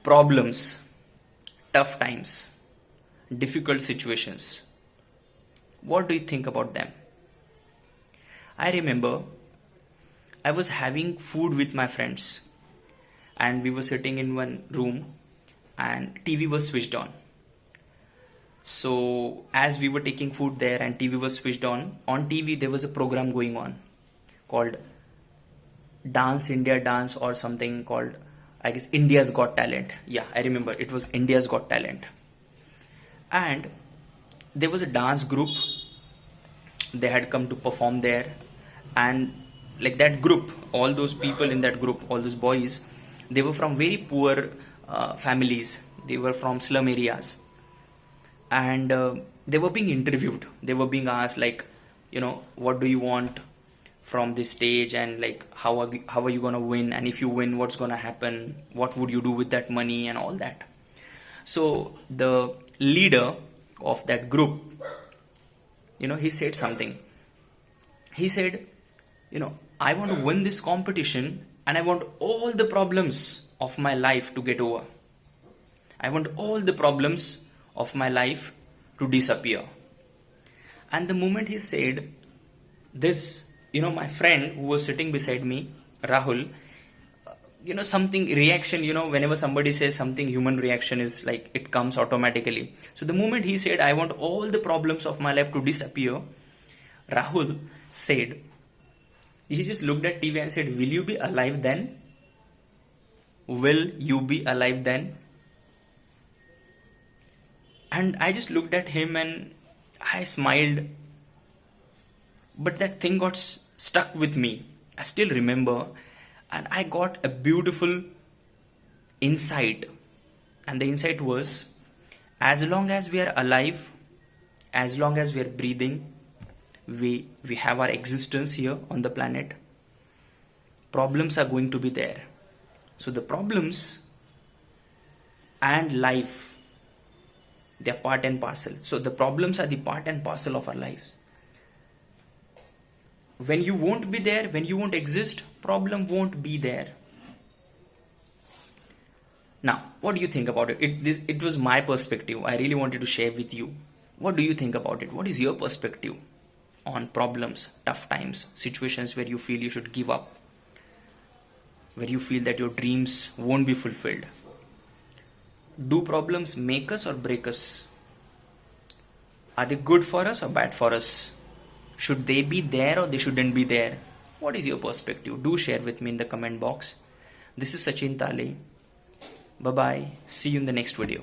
Problems, tough times, difficult situations. What do you think about them? I remember I was having food with my friends and we were sitting in one room and TV was switched on. So as we were taking food there and TV was switched on TV there was a program going on called Dance India Dance or something called, I guess, India's Got Talent. Yeah, I remember it was India's Got Talent. And there was a dance group. They had come to perform there, and like that group, all those people in that group, all those boys, they were from very poor families. They were from slum areas, and they were being interviewed. They were being asked like, what do you want from this stage, and like how are you gonna win, and if you win, what's gonna happen, what would you do with that money and all that. So the leader of that group, he said something. He said, I want to win this competition and I want all the problems of my life to get over. I want all the problems of my life to disappear. And the moment he said this, my friend who was sitting beside me, Rahul, something reaction, whenever somebody says something, human reaction is like it comes automatically. So the moment he said, I want all the problems of my life to disappear, Rahul said, he just looked at TV and said, will you be alive then? Will you be alive then? And I just looked at him and I smiled. But that thing got stuck with me. I still remember. And I got a beautiful insight. And the insight was, as long as we are alive, as long as we are breathing, we have our existence here on the planet, problems are going to be there. So the problems and life, they are part and parcel. So the problems are the part and parcel of our lives. When you won't be there, when you won't exist, problem won't be there. Now, what do you think about it? It was my perspective. I really wanted to share with you. What do you think about it? What is your perspective on problems, tough times, situations where you feel you should give up, where you feel that your dreams won't be fulfilled? Do problems make us or break us? Are they good for us or bad for us? Should they be there or they shouldn't be there? What is your perspective? Do share with me in the comment box. This is Sachin Tale. Bye bye. See you in the next video.